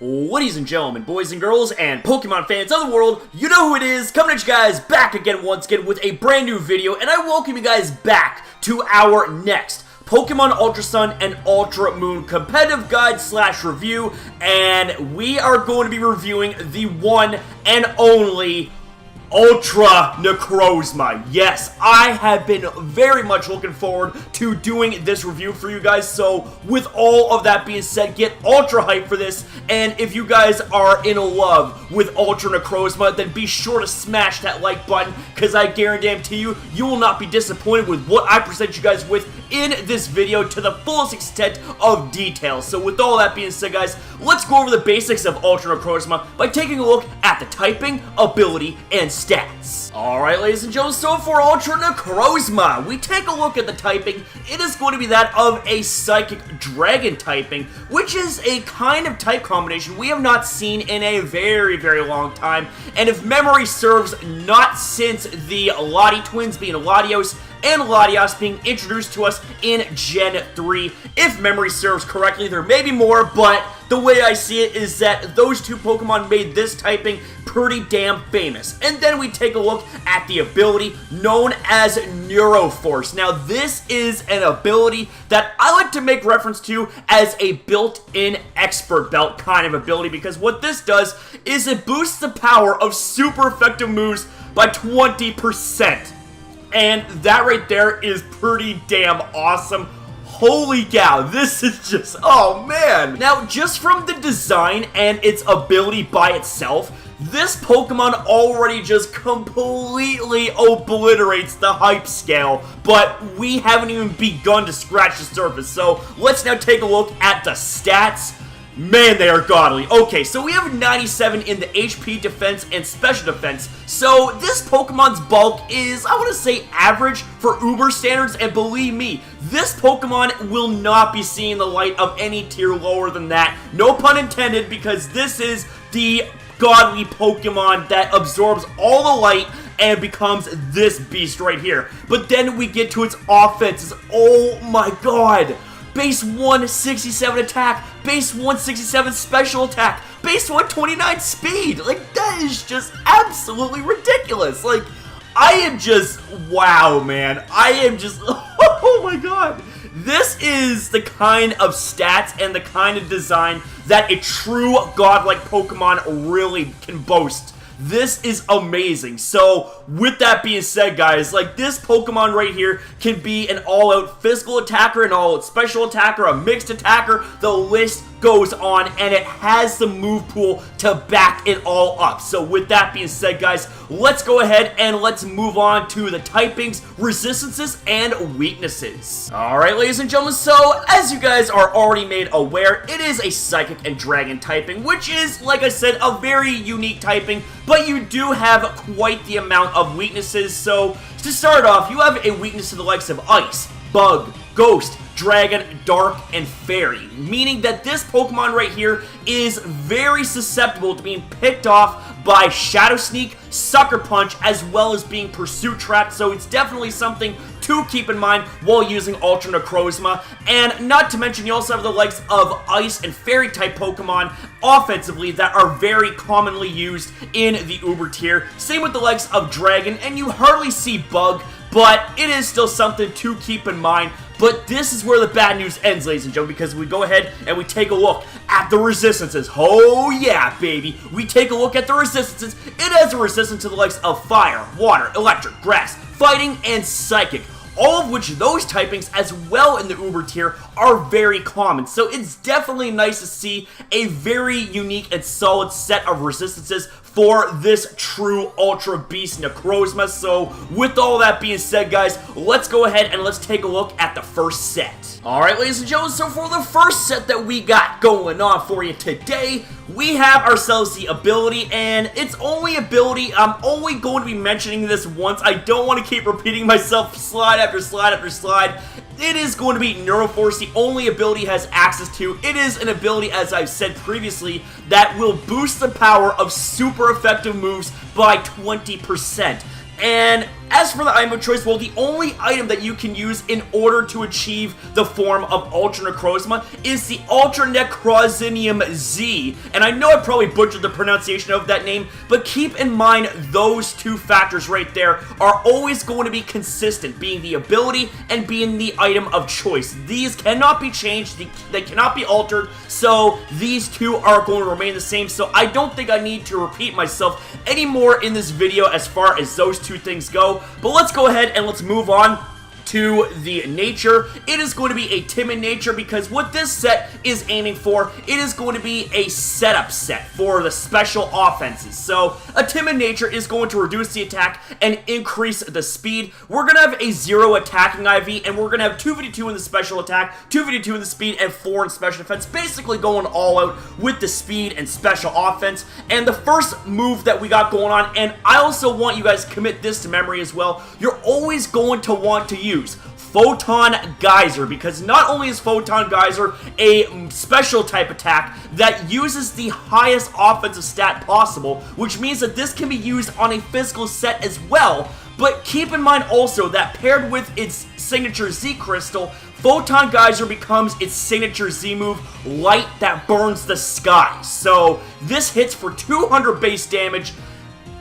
Ladies and gentlemen, boys and girls, and Pokemon fans of the world, you know who it is, coming at you guys back again once again with a brand new video, and I welcome you guys back to our next Pokemon Ultra Sun and Ultra Moon competitive guide / review, and we are going to be reviewing the one and only Ultra Necrozma. Yes, I have been very much looking forward to doing this review for you guys, so with all of that being said, get ultra hyped for this, and if you guys are in love with Ultra Necrozma, then be sure to smash that like button, because I guarantee you, you will not be disappointed with what I present you guys with in this video to the fullest extent of detail. So with all that being said, guys, let's go over the basics of Ultra Necrozma by taking a look at the typing, ability, and stats. Alright, ladies and gentlemen, so for Ultra Necrozma, we take a look at the typing. It is going to be that of a Psychic Dragon typing, which is a kind of type combination we have not seen in a very, very long time. And if memory serves, not since the Lati twins being Latios and Latias being introduced to us in Gen 3. If memory serves correctly, there may be more, but the way I see it is that those two Pokemon made this typing pretty damn famous. And then we take a look at the ability known as Neuroforce. Now, this is an ability that I like to make reference to as a built-in expert belt kind of ability, because what this does is it boosts the power of super effective moves by 20%. And that right there is pretty damn awesome. Holy cow, this is just, oh man. Now, just from the design and its ability by itself, this Pokemon already just completely obliterates the hype scale, but we haven't even begun to scratch the surface. So let's now take a look at the stats. Man, they are godly. Okay, so we have 97 in the HP, defense, and special defense. So this Pokemon's bulk is, I want to say, average for Uber standards, and believe me, this Pokemon will not be seeing the light of any tier lower than that. No pun intended, because this is the godly Pokemon that absorbs all the light and becomes this beast right here. But then we get to its offenses. Oh my god! Base 167 attack, base 167 special attack, base 129 speed. Like, that is just absolutely ridiculous. Like, I am just, wow, man. I am just, oh my god. This is the kind of stats and the kind of design that a true godlike Pokemon really can boast. This is amazing. So, with that being said, guys, like, this Pokemon right here can be an all-out physical attacker, an all-out special attacker, a mixed attacker. The list goes on, and it has the move pool to back it all up. So, with that being said, guys, let's go ahead and let's move on to the typings, resistances, and weaknesses. Alright, ladies and gentlemen, so, as you guys are already made aware, it is a Psychic and Dragon typing, which is, like I said, a very unique typing, but you do have quite the amount of weaknesses. So, to start off, you have a weakness to the likes of Ice, Bug, Ghost, Dragon, Dark, and Fairy, meaning that this Pokemon right here is very susceptible to being picked off by Shadow Sneak, Sucker Punch, as well as being Pursuit Trapped, so it's definitely something to keep in mind while using Ultra Necrozma. And not to mention, you also have the likes of Ice and Fairy type Pokemon offensively that are very commonly used in the Uber tier. Same with the likes of Dragon, and you hardly see Bug, but it is still something to keep in mind. But this is where the bad news ends, ladies and gentlemen, because we go ahead and we take a look at the resistances. Oh yeah, baby. We take a look at the resistances. It has a resistance to the likes of Fire, Water, Electric, Grass, Fighting, and Psychic. All of which those typings as well in the Uber tier are very common. So it's definitely nice to see a very unique and solid set of resistances for this true Ultra Beast Necrozma. So with all that being said, guys, let's go ahead and let's take a look at the first set. Alright, ladies and gentlemen, so for the first set that we got going on for you today, we have ourselves the ability, and its only ability, I'm only going to be mentioning this once. I don't want to keep repeating myself slide after slide after slide. It is going to be Neuroforce, the only ability it has access to. It is an ability, as I've said previously, that will boost the power of super effective moves by 20%. And As for the item of choice, well, the only item that you can use in order to achieve the form of Ultra Necrozma is the Ultra Necrozma Z. And I know I probably butchered the pronunciation of that name, but keep in mind those two factors right there are always going to be consistent, being the ability and being the item of choice. These cannot be changed, they cannot be altered, so these two are going to remain the same. So I don't think I need to repeat myself anymore in this video as far as those two things go. But let's go ahead and let's move on to the nature. It is going to be a timid nature because what this set is aiming for, it is going to be a setup set for the special offenses. So a timid nature is going to reduce the attack and increase the speed. We're going to have a 0 attacking IV, and we're going to have 252 in the special attack, 252 in the speed, and 4 in special defense, basically going all out with the speed and special offense. And the first move that we got going on, and I also want you guys to commit this to memory as well, you're always going to want to use Photon Geyser, because not only is Photon Geyser a special type attack that uses the highest offensive stat possible, which means that this can be used on a physical set as well, but keep in mind also that paired with its signature Z Crystal, Photon Geyser becomes its signature Z move, Light That Burns the Sky. So this hits for 200 base damage.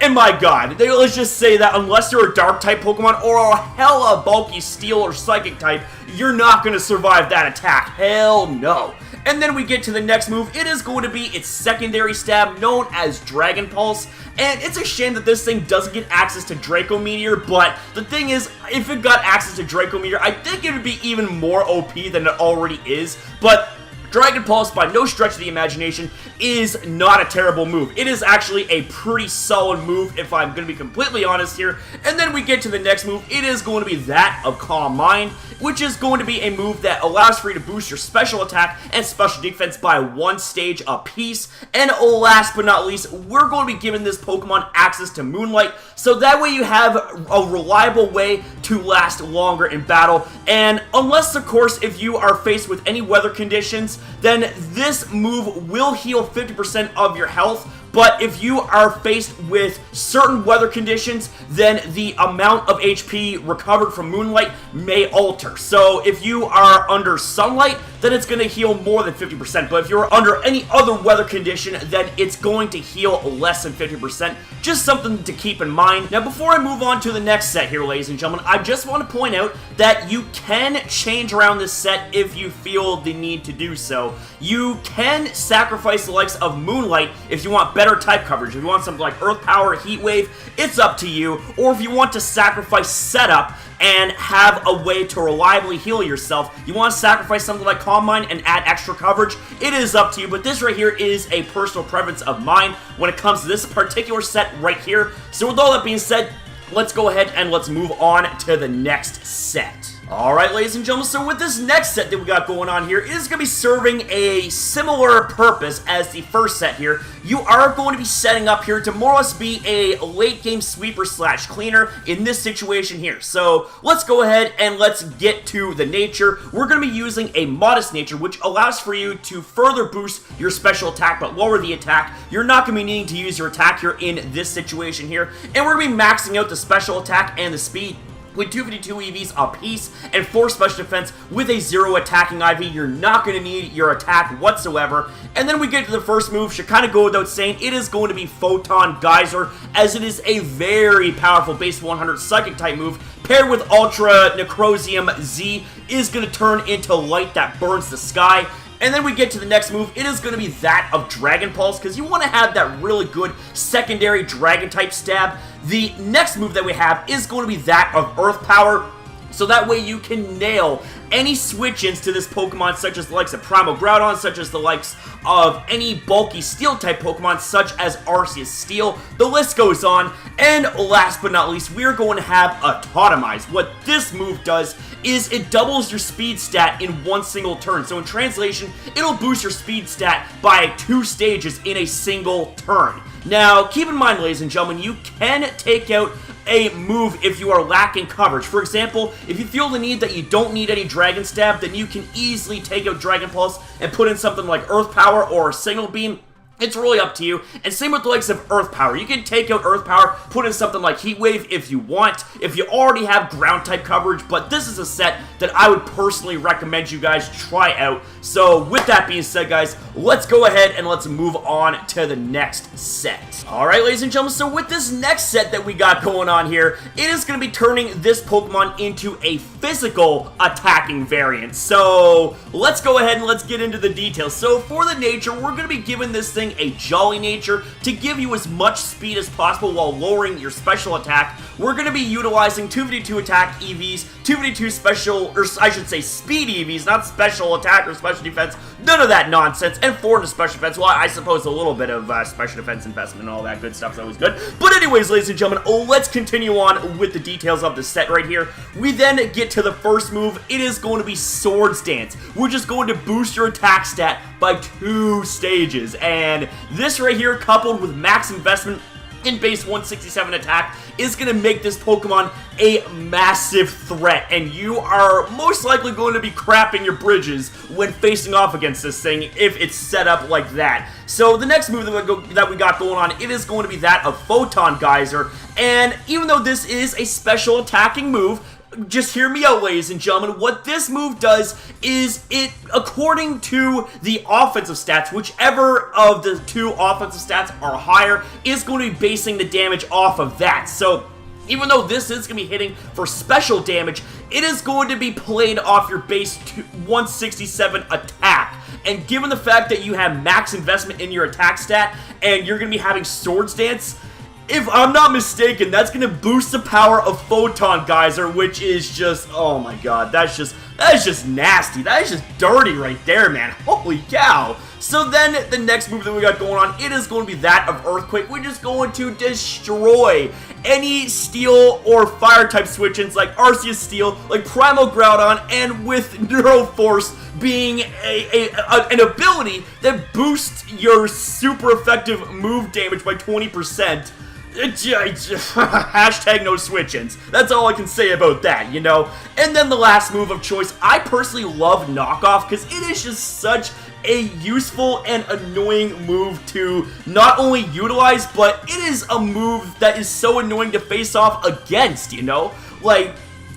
And my god, let's just say that unless you're a dark type Pokemon or a hella bulky steel or psychic type, you're not going to survive that attack. Hell no. And then we get to the next move. It is going to be its secondary stab, known as Dragon Pulse. And it's a shame that this thing doesn't get access to Draco Meteor, but the thing is, if it got access to Draco Meteor, I think it would be even more OP than it already is. But Dragon Pulse, by no stretch of the imagination, is not a terrible move. It is actually a pretty solid move, if I'm going to be completely honest here. And then we get to the next move. It is going to be that of Calm Mind, which is going to be a move that allows for you to boost your special attack and special defense by 1 stage apiece. And last but not least, we're going to be giving this Pokemon access to Moonlight, so that way you have a reliable way to last longer in battle. And unless, of course, if you are faced with any weather conditions, then this move will heal 50% of your health. But if you are faced with certain weather conditions, then the amount of HP recovered from Moonlight may alter. So if you are under sunlight, then it's going to heal more than 50%. But if you're under any other weather condition, then it's going to heal less than 50%. Just something to keep in mind. Now, before I move on to the next set here, ladies and gentlemen, I just want to point out that you can change around this set if you feel the need to do so. You can sacrifice the likes of Moonlight if you want better type coverage. If you want something like Earth Power, Heat Wave, it's up to you. Or if you want to sacrifice Setup and have a way to reliably heal yourself, you want to sacrifice something like Calm Mind and add extra coverage, it is up to you. But this right here is a personal preference of mine when it comes to this particular set right here. So with all that being said, let's go ahead and let's move on to the next set. Alright, ladies and gentlemen, so with this next set that we got going on here, it is going to be serving a similar purpose as the first set here. You are going to be setting up here to more or less be a late game sweeper slash cleaner in this situation here. So let's go ahead and let's get to the nature. We're going to be using a modest nature, which allows for you to further boost your special attack but lower the attack. You're not going to be needing to use your attack here in this situation here. And we're going to be maxing out the special attack and the speed with 252 EVs apiece and 4 special defense with a 0 attacking IV. You're not going to need your attack whatsoever. And then we get to the first move. Should kind of go without saying, it is going to be Photon Geyser, as it is a very powerful base 100 psychic type move paired with Ultra Necrozma Z is going to turn into Light That Burns the Sky. And then we get to the next move. It is going to be that of Dragon Pulse, because you want to have that really good secondary Dragon type stab. The next move that we have is going to be that of Earth Power, so that way you can nail any switch-ins to this Pokemon, such as the likes of Primal Groudon, such as the likes of any bulky Steel-type Pokemon, such as Arceus Steel. The list goes on. And last but not least, we are going to have Atomize. What this move does is it doubles your speed stat in one single turn. So in translation, it'll boost your speed stat by 2 stages in a single turn. Now, keep in mind, ladies and gentlemen, you can take out a move if you are lacking coverage. For example, if you feel the need that you don't need any Dragon Stab, then you can easily take out Dragon Pulse and put in something like Earth Power or Signal Beam. It's really up to you, and same with the likes of Earth Power. You can take out Earth Power, put in something like Heat Wave if you want, if you already have ground type coverage, but this is a set that I would personally recommend you guys try out. So with that being said, guys, let's go ahead and let's move on to the next set. Alright, ladies and gentlemen, so with this next set that we got going on here, it is going to be turning this Pokemon into a physical attacking variant. So let's go ahead and let's get into the details. So for the nature, we're going to be giving this thing a Jolly nature to give you as much speed as possible while lowering your special attack. We're going to be utilizing 2v2 attack EVs, 2v2 special, or I should say speed EVs, not special attack or special defense, none of that nonsense, and 4 into special defense. Well, I suppose a little bit of special defense investment and all that good stuff is always good. But anyways, ladies and gentlemen, let's continue on with the details of the set right here. We then get to the first move. It is going to be Swords Dance, which is going to boost your attack stat by 2 stages, and this right here, coupled with max investment in base 167 attack, is going to make this Pokemon a massive threat, and you are most likely going to be crapping your bridges when facing off against this thing if it's set up like that. So the next move that we got going on, it is going to be that of Photon Geyser, and even though this is a special attacking move, just hear me out, ladies and gentlemen. What this move does is it, according to the offensive stats, whichever of the 2 offensive stats are higher, is going to be basing the damage off of that. So even though this is going to be hitting for special damage, it is going to be played off your base 167 attack. And given the fact that you have max investment in your attack stat, and you're going to be having Swords Dance, if I'm not mistaken, that's going to boost the power of Photon Geyser, which is just, oh my god, that is just nasty. That is just dirty right there, man. Holy cow. So then, the next move that we got going on, it is going to be that of Earthquake, which is going to destroy any Steel or Fire-type switch-ins like Arceus Steel, like Primal Groudon, and with Neuro Force being an ability that boosts your super effective move damage by 20%. Hashtag no switch-ins. That's all I can say about that, you know? And then the last move of choice, I personally love Knockoff because it is just such a useful and annoying move to not only utilize, but it is a move that is so annoying to face off against, you know? Like,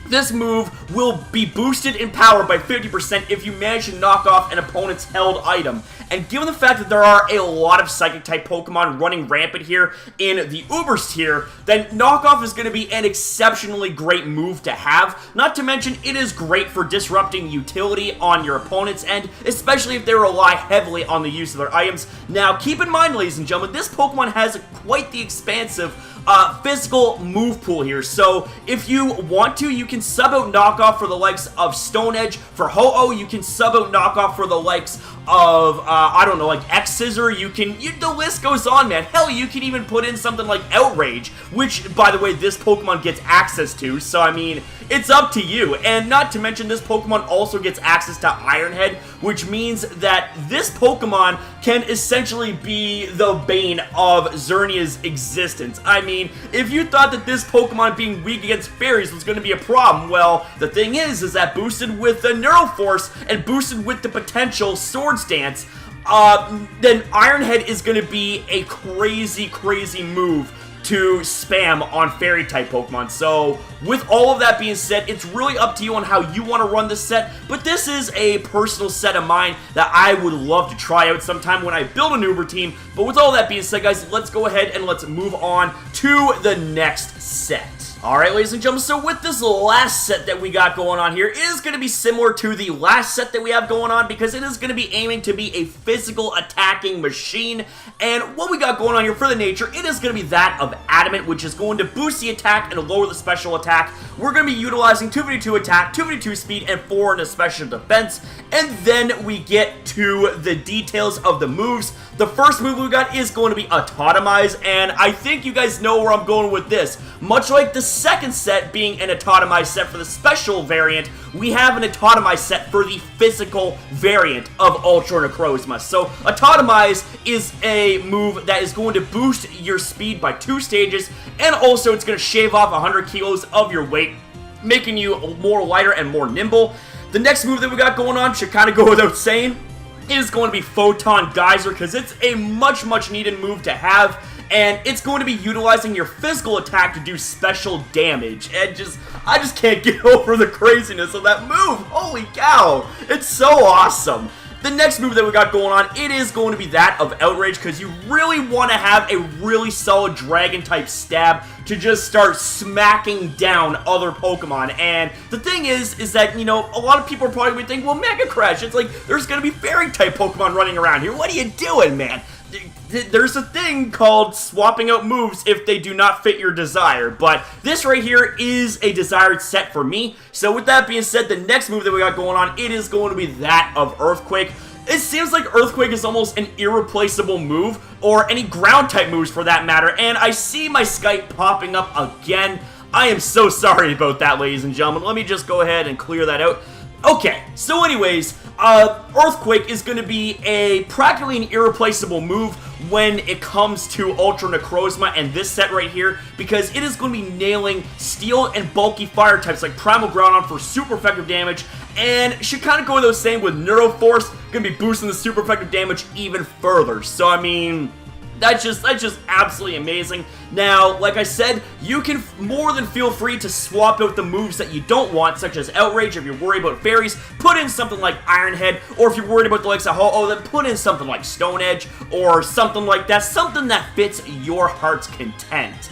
this move will be boosted in power by 50% if you manage to knock off an opponent's held item. And given the fact that there are a lot of Psychic-type Pokemon running rampant here in the Ubers tier, then Knockoff is going to be an exceptionally great move to have. Not to mention, it is great for disrupting utility on your opponent's end, especially if they rely heavily on the use of their items. Now, keep in mind, ladies and gentlemen, this Pokemon has quite the expansive physical move pool here. So if you want to, you can sub out Knockoff for the likes of Stone Edge. For Ho-Oh, you can sub out Knockoff for the likes of, I don't know, like X-Scissor. The list goes on, man. Hell, you can even put in something like Outrage, which, by the way, this Pokemon gets access to. So, I mean, it's up to you. And not to mention, this Pokemon also gets access to Iron Head, which means that this Pokemon can essentially be the bane of Xernea's existence. I mean, if you thought that this Pokemon being weak against fairies was going to be a problem, well, the thing is that boosted with the Neuro Force and boosted with the potential Swords Dance, then Iron Head is going to be a crazy, crazy move to spam on Fairy-type Pokemon. So, with all of that being said, it's really up to you on how you want to run this set, but this is a personal set of mine that I would love to try out sometime when I build an Uber team. But with all that being said, guys, let's go ahead and let's move on to the next set. Alright, ladies and gentlemen, so with this last set that we got going on here, it is going to be similar to the last set that we have going on because it is going to be aiming to be a physical attacking machine. And what we got going on here for the nature, it is going to be that of Adamant, which is going to boost the attack and lower the special attack. We're going to be utilizing 2v2 attack, 2v2 speed, and 4 into special defense. And then we get to the details of the moves. The first move we got is going to be Autotomize, and I think you guys know where I'm going with this. Much like the second set being an Autotomize set for the special variant, we have an Autotomize set for the physical variant of Ultra Necrozma. So Autotomize is a move that is going to boost your speed by 2 stages, and also it's going to shave off 100 kilos of your weight, making you more lighter and more nimble. The next move that we got going on should kind of go without saying. is going to be Photon Geyser, because it's a much needed move to have, and it's going to be utilizing your physical attack to do special damage. And I just can't get over the craziness of that move. Holy cow, it's so awesome. The next move that we got going on, it is going to be that of Outrage, because you really want to have a really solid dragon-type stab to just start smacking down other Pokemon. And the thing is that, you know, a lot of people are probably going to think, well, MegaCrasher, it's like, there's going to be Fairy-type Pokemon running around here. What are you doing, man? There's a thing called swapping out moves if they do not fit your desire, but this right here is a desired set for me. So with that being said, the next move that we got going on, it is going to be that of Earthquake. It seems like Earthquake is almost an irreplaceable move, or any ground type moves for that matter, and I see my Skype popping up again. I am so sorry about that, ladies and gentlemen. Let me just go ahead and clear that out. Okay, so anyways, Earthquake is going to be practically an irreplaceable move when it comes to Ultra Necrozma and this set right here, because it is going to be nailing steel and bulky fire types like Primal Groudon for super effective damage, and should kind of go without saying with Neuroforce, going to be boosting the super effective damage even further. So, I mean, that's just absolutely amazing. Now, like I said, you can more than feel free to swap out the moves that you don't want, such as Outrage if you're worried about fairies, put in something like Iron Head, or if you're worried about the likes of Ho-Oh, then put in something like Stone Edge, or something like that, something that fits your heart's content.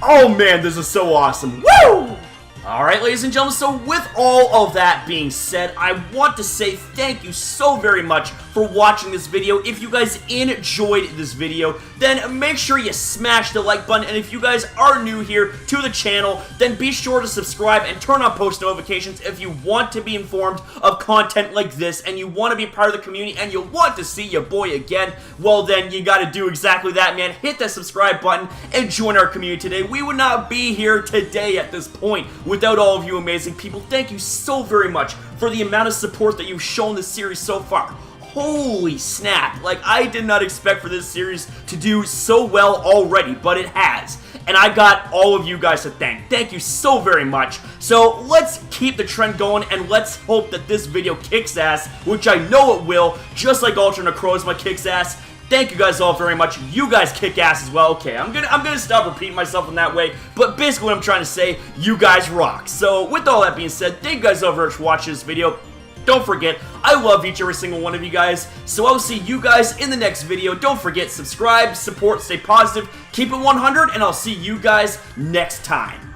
Oh man, this is so awesome. Woo! Alright, ladies and gentlemen, so with all of that being said, I want to say thank you so very much for watching this video. If you guys enjoyed this video, then make sure you smash the like button, and if you guys are new here to the channel, then be sure to subscribe and turn on post notifications if you want to be informed of content like this, and you want to be part of the community, and you want to see your boy again. Well, then you got to do exactly that, man. Hit that subscribe button and join our community today. We would not be here today at this point without all of you amazing people. Thank you so very much for the amount of support that you've shown this series so far. Holy snap, like I did not expect for this series to do so well already, but it has. And I got all of you guys to thank. Thank you so very much. So let's keep the trend going, and let's hope that this video kicks ass, which I know it will, just like Ultra Necrozma kicks ass. Thank you guys all very much. You guys kick ass as well. Okay, I'm gonna stop repeating myself in that way, but basically what I'm trying to say, you guys rock. So with all that being said, thank you guys all very much for watching this video. Don't forget, I love each and every single one of you guys, so I'll see you guys in the next video. Don't forget, subscribe, support, stay positive, keep it 100, and I'll see you guys next time.